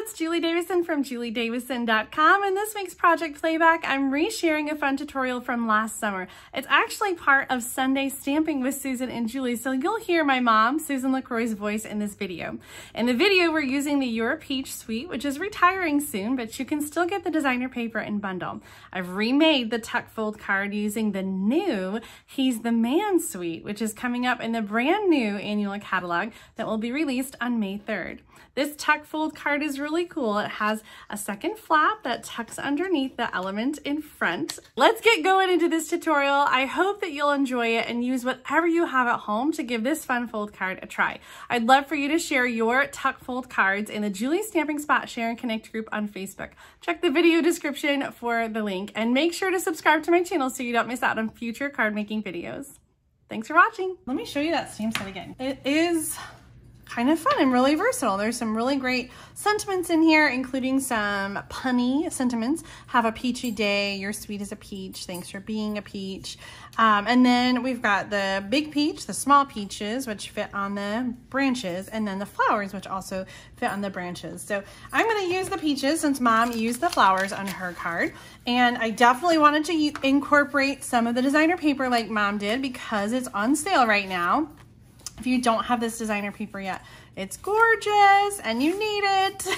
it's Julie Davison from juliedavison.com, and this week's Project Playback, I'm resharing a fun tutorial from last summer. It's actually part of Sunday Stamping with Susan and Julie, so you'll hear my mom, Susan LaCroix's voice in this video. In the video, we're using the You're a Peach suite, which is retiring soon, but you can still get the designer paper and bundle. I've remade the tuck fold card using the new He's the Man suite, which is coming up in the brand new annual catalog that will be released on May 3rd. This tuck fold card is really cool. It has a second flap that tucks underneath the element in front. Let's get going into this tutorial. I hope that you'll enjoy it and use whatever you have at home to give this fun fold card a try. I'd love for you to share your tuck fold cards in the Julie Stamping Spot Share and Connect group on Facebook. Check the video description for the link and make sure to subscribe to my channel so you don't miss out on future card making videos. Thanks for watching. Let me show you that stamp set again. It is kind of fun and really versatile. There's some really great sentiments in here, including some punny sentiments. Have a peachy day, you're sweet as a peach, thanks for being a peach. And then we've got the big peach, the small peaches, which fit on the branches, and then the flowers, which also fit on the branches. So I'm gonna use the peaches since Mom used the flowers on her card. And I definitely wanted to incorporate some of the designer paper like Mom did because it's on sale right now. If you don't have this designer paper yet, it's gorgeous and you need it.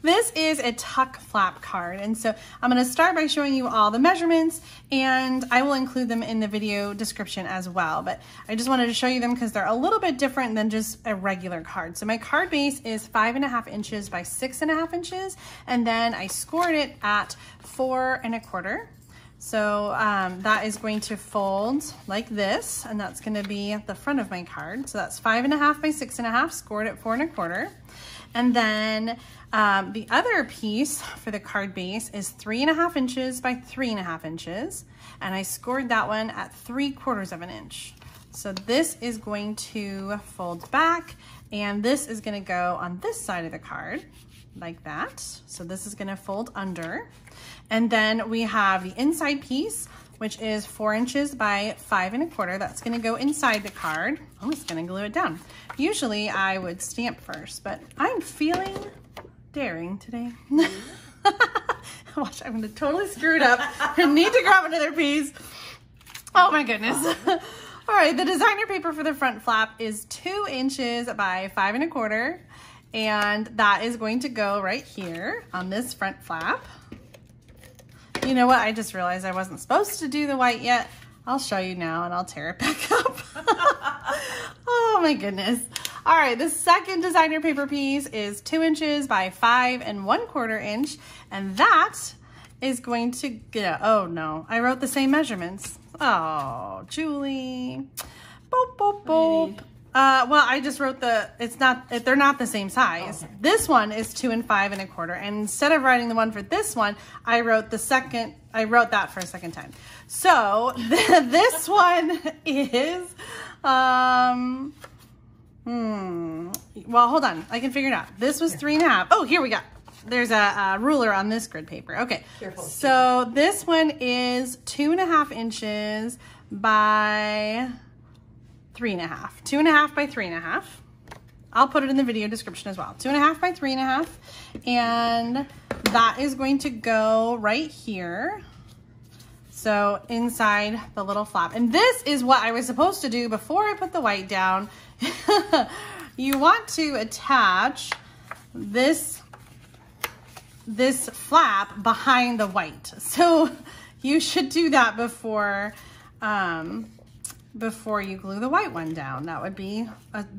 This is a tuck flap card. And so I'm gonna start by showing you all the measurements, and I will include them in the video description as well. But I just wanted to show you them because they're a little bit different than just a regular card. So my card base is 5.5 inches by 6.5 inches. And then I scored it at 4 1/4. So that is going to fold like this, and that's going to be at the front of my card. So that's 5.5 by 6.5, scored at 4 1/4. And then the other piece for the card base is 3.5 inches by 3.5 inches, and I scored that one at 3/4 of an inch. So this is going to fold back, and this is going to go on this side of the card like that. So this is going to fold under. And then we have the inside piece, which is 4 inches by 5 1/4. That's going to go inside the card. I'm just going to glue it down. Usually I would stamp first, but I'm feeling daring today. Watch, I'm going to totally screw it up. I need to grab another piece. Oh my goodness. All right, the designer paper for the front flap is 2 inches by 5 1/4. And that is going to go right here on this front flap. You know what? I just realized I wasn't supposed to do the white yet. I'll show you now and I'll tear it back up. Oh my goodness. All right, the second designer paper piece is 2 inches by 5 1/4 inch. And that is going to get, oh no, I wrote the same measurements. Oh, Julie. Boop, boop, boop. Well, I just wrote they're not the same size. Okay. This one is 2 and 5 1/4. And instead of writing the one for this one, I wrote that for a second time. So this one is, well, hold on. I can figure it out. This was 3.5. Oh, here we go. There's a ruler on this grid paper. Okay. Careful. So this one is 2.5 inches by 3.5. 2.5 by 3.5. I'll put it in the video description as well. 2.5 by 3.5. And that is going to go right here. So inside the little flap. And this is what I was supposed to do before I put the white down. You want to attach this flap behind the white. So you should do that before you glue the white one down. That would be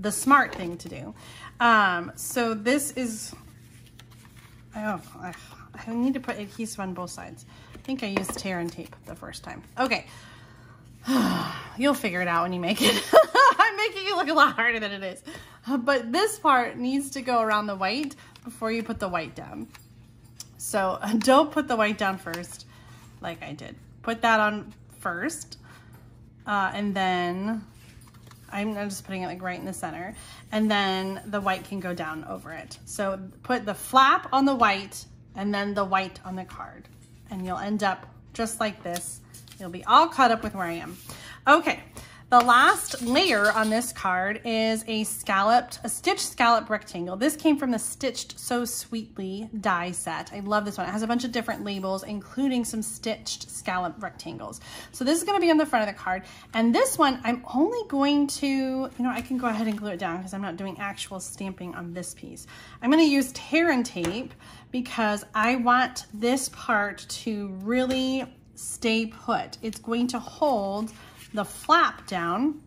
the smart thing to do. So this is, I need to put adhesive on both sides. I think I used tear and tape the first time. Okay, you'll figure it out when you make it. I'm making it look a lot harder than it is. But this part needs to go around the white before you put the white down. So don't put the white down first like I did. Put that on first. And then I'm just putting it like right in the center, and then the white can go down over it. So put the flap on the white and then the white on the card, and you'll end up just like this. You'll be all caught up with where I am. Okay, the The last layer on this card is a stitched scallop rectangle. This came from the Stitched So Sweetly die set. I love this one. It has a bunch of different labels, including some stitched scallop rectangles. So this is going to be on the front of the card. And this one, I'm only going to, you know, I can go ahead and glue it down because I'm not doing actual stamping on this piece. I'm going to use tear and tape because I want this part to really stay put. It's going to hold the flap down,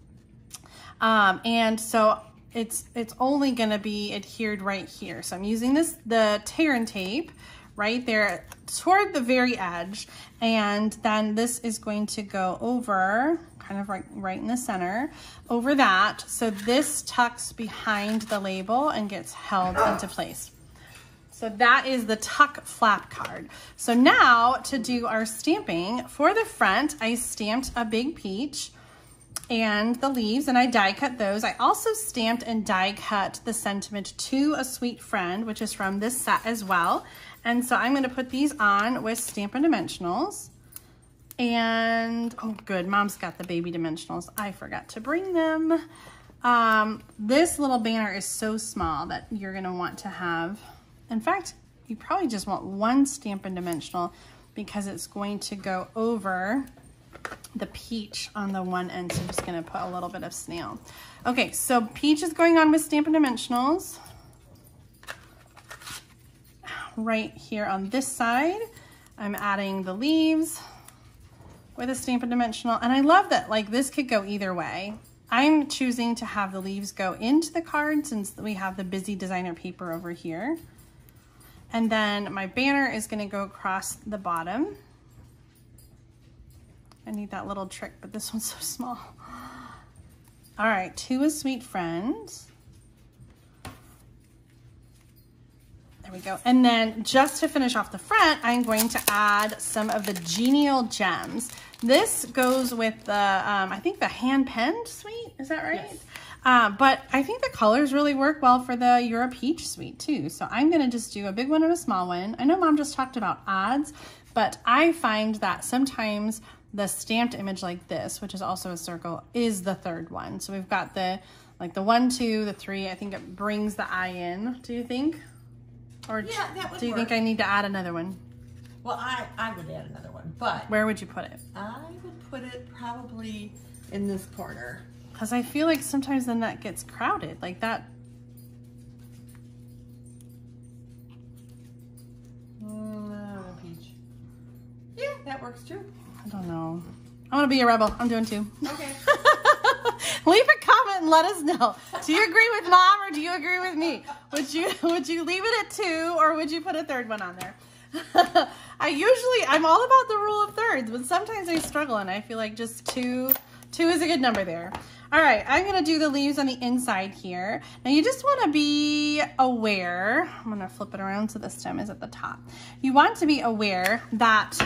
and so it's only going to be adhered right here. So I'm using the tear and tape right there toward the very edge, and then this is going to go over kind of right in the center over that, so this tucks behind the label and gets held into place. So that is the tuck flap card. So now to do our stamping, for the front, I stamped a big peach and the leaves, and I die cut those. I also stamped and die cut the sentiment To a Sweet Friend, which is from this set as well. And so I'm gonna put these on with Stampin' Dimensionals. And, oh good, Mom's got the baby dimensionals. I forgot to bring them. This little banner is so small that you're gonna want to have, in fact, you probably just want one Stampin' Dimensional because it's going to go over the peach on the one end. So I'm just gonna put a little bit of snail. Okay, so peach is going on with Stampin' Dimensionals. Right here on this side, I'm adding the leaves with a Stampin' Dimensional. And I love that, like, this could go either way. I'm choosing to have the leaves go into the card since we have the busy designer paper over here. And then my banner is going to go across the bottom. I need that little trick, but this one's so small. All right, To a Sweet Friend. There we go. And then just to finish off the front, I'm going to add some of the Genial Gems. This goes with the, I think the hand-penned suite, is that right? Yes. But I think the colors really work well for the You're a Peach suite too. So I'm gonna just do a big one and a small one. I know Mom just talked about odds, but I find that sometimes the stamped image like this, which is also a circle, is the third one. So we've got the 1, 2, the 3. I think it brings the eye in, do you think? Or yeah, that would do you work. Think I need to add another one? Well, I would add another one, but... Where would you put it? I would put it probably in this corner. Because I feel like sometimes then that gets crowded, like that. Peach. Yeah, that works too. I don't know. I want to be a rebel. I'm doing 2. Okay. Leave a comment and let us know. Do you agree with Mom or do you agree with me? Would you leave it at 2 or would you put a third one on there? I'm all about the rule of thirds, but sometimes I struggle and I feel like just 2 is a good number there. All right, I'm gonna do the leaves on the inside here. Now you just wanna be aware, I'm gonna flip it around so this time is at the top. You want to be aware that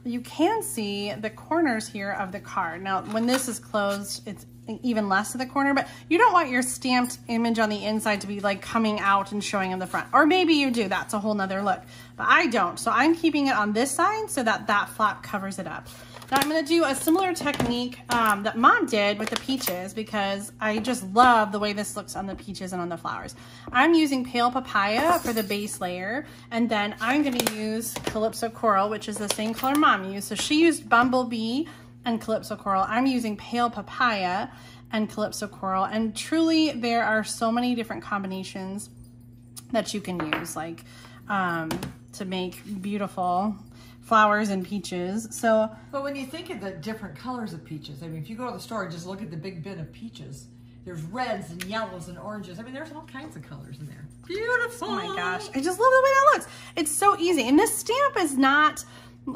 you can see the corners here of the card. Now, when this is closed, it's even less of the corner, but you don't want your stamped image on the inside to be like coming out and showing in the front. Or maybe you do, that's a whole nother look, but I don't. So I'm keeping it on this side so that that flap covers it up. Now I'm gonna do a similar technique that Mom did with the peaches because I just love the way this looks on the peaches and on the flowers. I'm using Pale Papaya for the base layer, and then I'm gonna use Calypso Coral, which is the same color Mom used. So she used Bumblebee and Calypso Coral. I'm using Pale Papaya and Calypso Coral, and truly there are so many different combinations that you can use, like to make beautiful flowers and peaches. So, but when you think of the different colors of peaches, I mean, if you go to the store and just look at the big bin of peaches, there's reds and yellows and oranges. I mean, there's all kinds of colors in there. Beautiful. Oh my gosh, I just love the way that looks. It's so easy, and this stamp is not,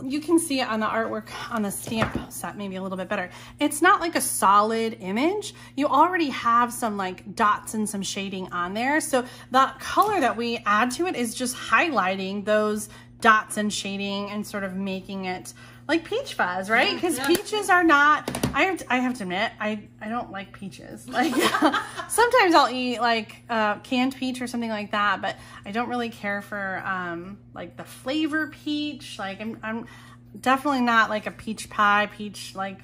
you can see it on the artwork on the stamp set maybe a little bit better. It's not like a solid image. You already have some like dots and some shading on there. So the color that we add to it is just highlighting those dots and shading and sort of making it like peach fuzz, right? Because peaches are not, I have to admit, I don't like peaches. Like sometimes I'll eat like canned peach or something like that, but I don't really care for like the flavor peach. Like I'm definitely not like a peach pie, peach like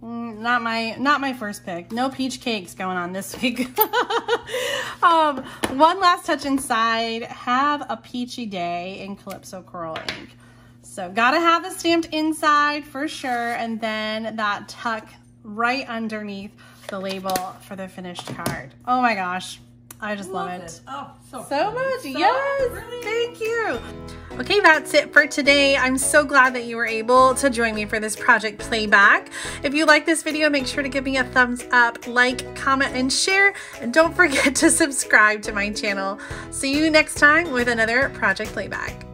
Not my first pick. No peach cakes going on this week. One last touch inside. Have a peachy day in Calypso Coral ink. So gotta have the stamped inside for sure, and then that tuck right underneath the label for the finished card. Oh my gosh, I just love it. Oh, so much. So yes, pretty. Thank you. Okay, that's it for today. I'm so glad that you were able to join me for this project Playback. If you like this video, make sure to give me a thumbs up, like, comment, and share. And don't forget to subscribe to my channel. See you next time with another Project Playback.